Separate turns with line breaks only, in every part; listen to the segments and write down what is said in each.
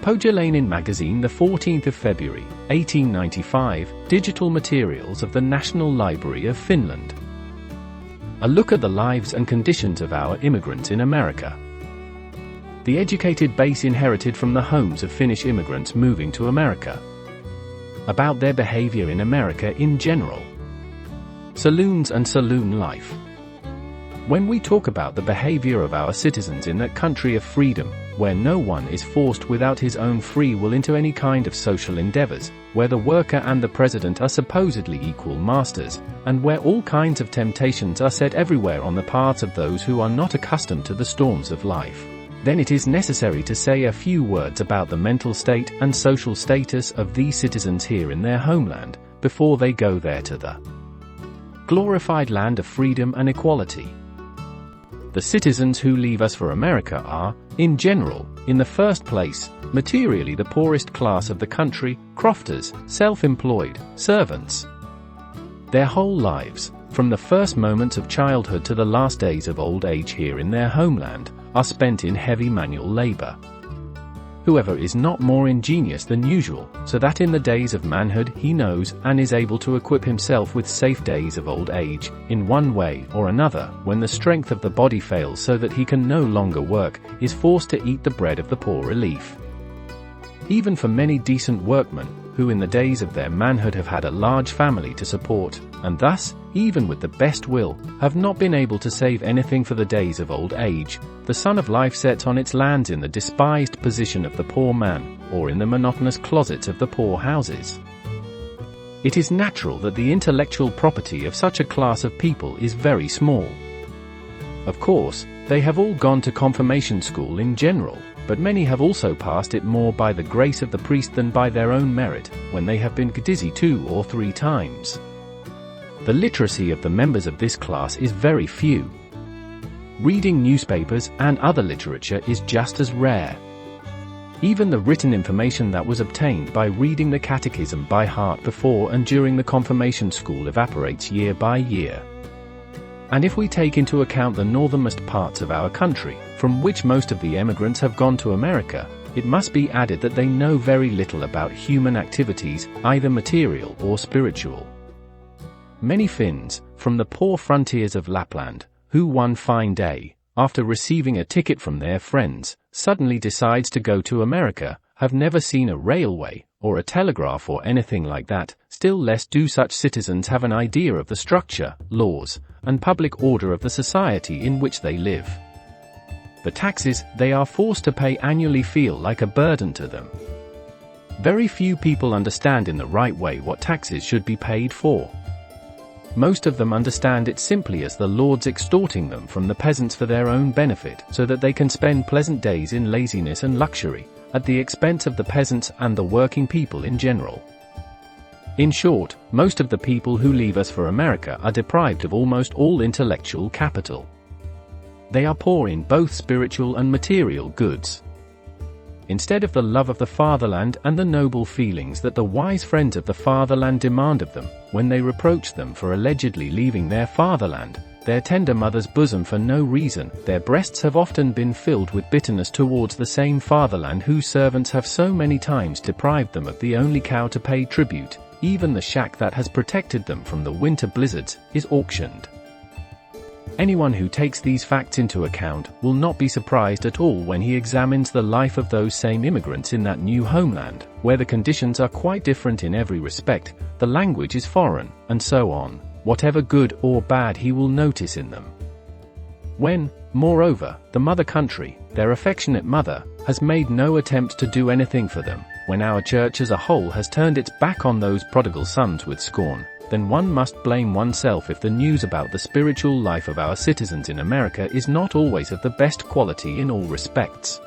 Pohjoinen magazine, the 14th of February, 1895, digital materials of the National Library of Finland. A look at the lives and conditions of our immigrants in America. The educated base inherited from the homes of Finnish immigrants moving to America. About their behavior in America in general. Saloons and saloon life. When we talk about the behavior of our citizens in that country of freedom, where no one is forced without his own free will into any kind of social endeavors, where the worker and the president are supposedly equal masters, and where all kinds of temptations are set everywhere on the paths of those who are not accustomed to the storms of life, then it is necessary to say a few words about the mental state and social status of these citizens here in their homeland, before they go there to the glorified land of freedom and equality. The citizens who leave us for America are, in general, in the first place, materially the poorest class of the country, crofters, self-employed, servants. Their whole lives, from the first moments of childhood to the last days of old age here in their homeland, are spent in heavy manual labor. Whoever is not more ingenious than usual, so that in the days of manhood he knows and is able to equip himself with safe days of old age, in one way or another, when the strength of the body fails so that he can no longer work, is forced to eat the bread of the poor relief. Even for many decent workmen, who in the days of their manhood have had a large family to support, and thus, even with the best will, have not been able to save anything for the days of old age, the sun of life sets on its lands in the despised position of the poor man, or in the monotonous closets of the poor houses. It is natural that the intellectual property of such a class of people is very small. Of course, they have all gone to confirmation school in general, but many have also passed it more by the grace of the priest than by their own merit, when they have been dizzy 2 or 3 times. The literacy of the members of this class is very few. Reading newspapers and other literature is just as rare. Even the written information that was obtained by reading the catechism by heart before and during the confirmation school evaporates year by year. And if we take into account the northernmost parts of our country, from which most of the emigrants have gone to America, it must be added that they know very little about human activities, either material or spiritual. Many Finns, from the poor frontiers of Lapland, who one fine day, after receiving a ticket from their friends, suddenly decides to go to America, have never seen a railway, or a telegraph or anything like that, still less do such citizens have an idea of the structure, laws, and public order of the society in which they live. The taxes they are forced to pay annually feel like a burden to them. Very few people understand in the right way what taxes should be paid for. Most of them understand it simply as the lords extorting them from the peasants for their own benefit, so that they can spend pleasant days in laziness and luxury, at the expense of the peasants and the working people in general. In short, most of the people who leave us for America are deprived of almost all intellectual capital. They are poor in both spiritual and material goods. Instead of the love of the fatherland and the noble feelings that the wise friends of the fatherland demand of them, when they reproach them for allegedly leaving their fatherland, their tender mother's bosom for no reason, their breasts have often been filled with bitterness towards the same fatherland whose servants have so many times deprived them of the only cow to pay tribute. Even the shack that has protected them from the winter blizzards is auctioned. Anyone who takes these facts into account will not be surprised at all when he examines the life of those same immigrants in that new homeland, where the conditions are quite different in every respect, the language is foreign, and so on, whatever good or bad he will notice in them. When, moreover, the mother country, their affectionate mother, has made no attempt to do anything for them, when our church as a whole has turned its back on those prodigal sons with scorn, then one must blame oneself if the news about the spiritual life of our citizens in America is not always of the best quality in all respects.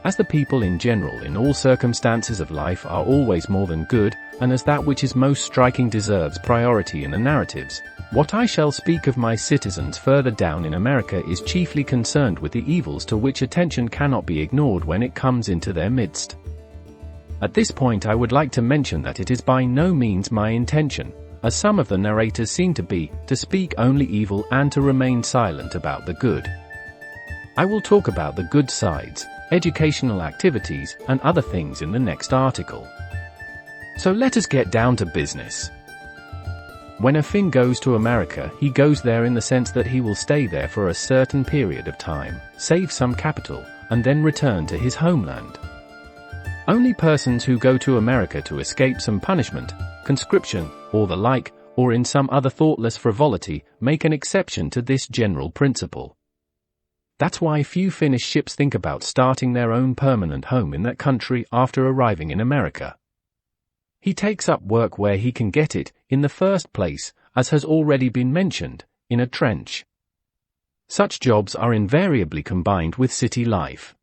As the people in general in all circumstances of life are always more than good, and as that which is most striking deserves priority in the narratives, what I shall speak of my citizens further down in America is chiefly concerned with the evils to which attention cannot be ignored when it comes into their midst. At this point I would like to mention that it is by no means my intention, as some of the narrators seem to be, to speak only evil and to remain silent about the good. I will talk about the good sides, educational activities, and other things in the next article. So let us get down to business. When a Finn goes to America, he goes there in the sense that he will stay there for a certain period of time, save some capital, and then return to his homeland. Only persons who go to America to escape some punishment, conscription, or the like, or in some other thoughtless frivolity, make an exception to this general principle. That's why few Finnish ships think about starting their own permanent home in that country after arriving in America. He takes up work where he can get it, in the first place, as has already been mentioned, in a trench. Such jobs are invariably combined with city life.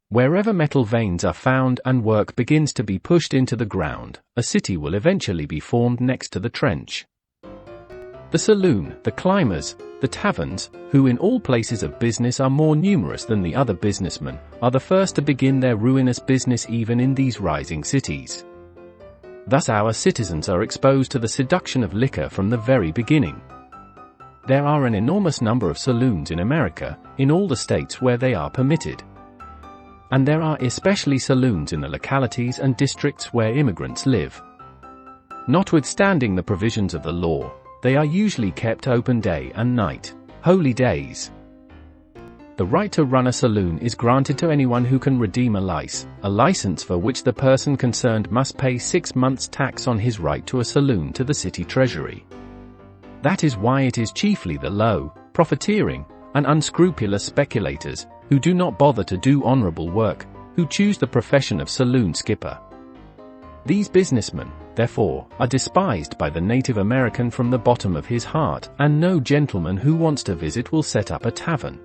Wherever metal veins are found and work begins to be pushed into the ground, a city will eventually be formed next to the trench. The saloon, the climbers, the taverns, who in all places of business are more numerous than the other businessmen, are the first to begin their ruinous business even in these rising cities. Thus our citizens are exposed to the seduction of liquor from the very beginning. There are an enormous number of saloons in America, in all the states where they are permitted. And there are especially saloons in the localities and districts where immigrants live. Notwithstanding the provisions of the law, they are usually kept open day and night, holy days. The right to run a saloon is granted to anyone who can redeem a license for which the person concerned must pay 6 months' tax on his right to a saloon to the city treasury. That is why it is chiefly the low, profiteering, and unscrupulous speculators, who do not bother to do honorable work, who choose the profession of saloon skipper. These businessmen, therefore, are despised by the native American from the bottom of his heart, and no gentleman who wants to visit will set up a tavern.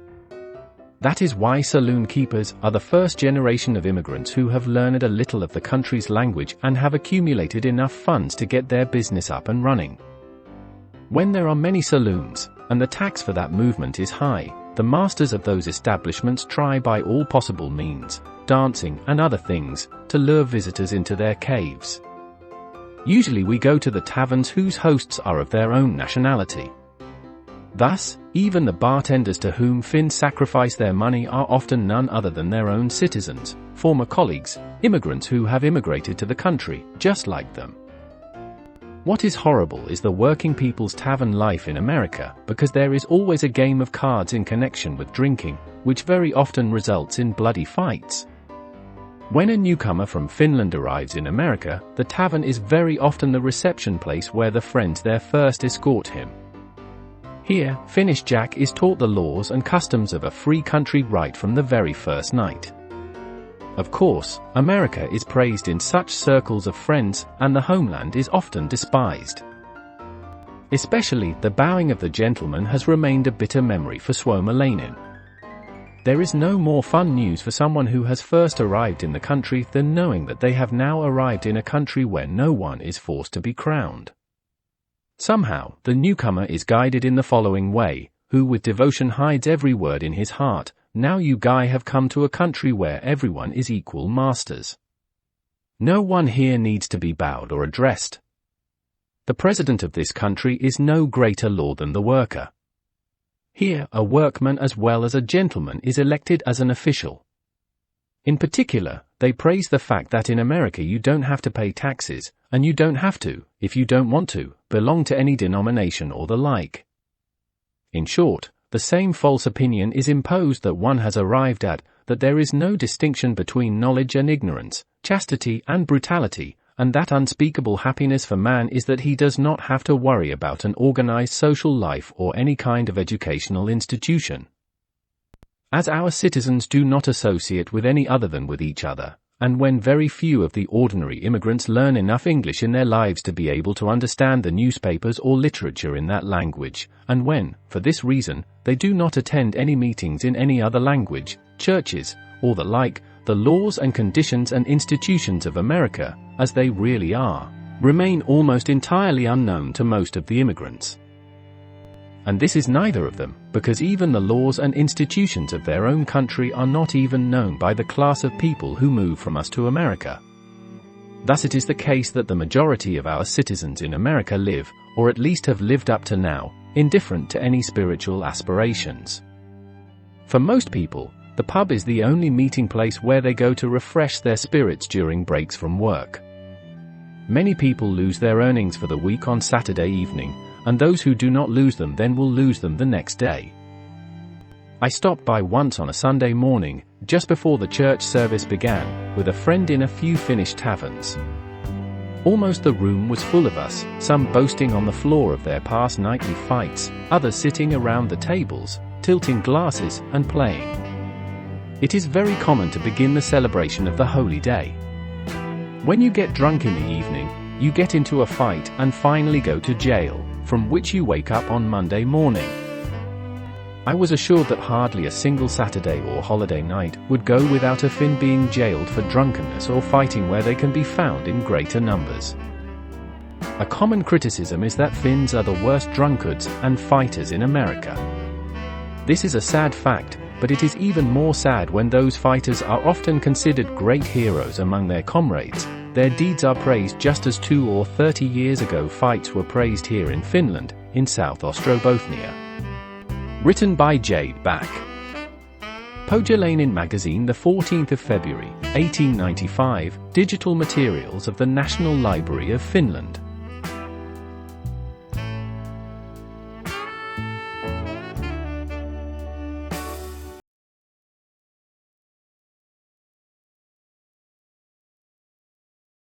That is why saloon keepers are the first generation of immigrants who have learned a little of the country's language and have accumulated enough funds to get their business up and running. When there are many saloons, and the tax for that movement is high, the masters of those establishments try by all possible means, dancing and other things, to lure visitors into their caves. Usually we go to the taverns whose hosts are of their own nationality. Thus, even the bartenders to whom Finns sacrifice their money are often none other than their own citizens, former colleagues, immigrants who have immigrated to the country, just like them. What is horrible is the working people's tavern life in America, because there is always a game of cards in connection with drinking, which very often results in bloody fights. When a newcomer from Finland arrives in America, the tavern is very often the reception place where the friends there first escort him. Here, Finnish Jack is taught the laws and customs of a free country right from the very first night. Of course, America is praised in such circles of friends, and the homeland is often despised. Especially, the bowing of the gentleman has remained a bitter memory for Suomalainen. There is no more fun news for someone who has first arrived in the country than knowing that they have now arrived in a country where no one is forced to be crowned. Somehow, the newcomer is guided in the following way, who with devotion hides every word in his heart: "Now you guy have come to a country where everyone is equal masters. No one here needs to be bowed or addressed. The president of this country is no greater lord than the worker. Here, a workman as well as a gentleman is elected as an official." In particular, they praise the fact that in America you don't have to pay taxes, and you don't have to, if you don't want to, belong to any denomination or the like. In short, the same false opinion is imposed that one has arrived at, that there is no distinction between knowledge and ignorance, chastity and brutality, and that unspeakable happiness for man is that he does not have to worry about an organized social life or any kind of educational institution. As our citizens do not associate with any other than with each other, and when very few of the ordinary immigrants learn enough English in their lives to be able to understand the newspapers or literature in that language, and when, for this reason, they do not attend any meetings in any other language, churches, or the like, the laws and conditions and institutions of America, as they really are, remain almost entirely unknown to most of the immigrants. And this is neither of them, because even the laws and institutions of their own country are not even known by the class of people who move from us to America. Thus it is the case that the majority of our citizens in America live, or at least have lived up to now, indifferent to any spiritual aspirations. For most people, The pub is the only meeting place where they go to refresh their spirits during breaks from work. Many people lose their earnings for the week on Saturday evening, and those who do not lose them then will lose them the next day. I stopped by once on a Sunday morning, just before the church service began, with a friend in a few Finnish taverns. Almost the room was full of us, some boasting on the floor of their past nightly fights, others sitting around the tables, tilting glasses and playing. It is very common to begin the celebration of the holy day. When you get drunk in the evening, you get into a fight and finally go to jail, from which you wake up on Monday morning. I was assured that hardly a single Saturday or holiday night would go without a Finn being jailed for drunkenness or fighting where they can be found in greater numbers. A common criticism is that Finns are the worst drunkards and fighters in America. This is a sad fact, but it is even more sad when those fighters are often considered great heroes among their comrades. Their deeds are praised just as 20 or 30 years ago fights were praised here in Finland, in South Ostrobothnia. Written by Jade Back. Pohjalainen Magazine, the 14th of February, 1895, digital materials of the National Library of Finland.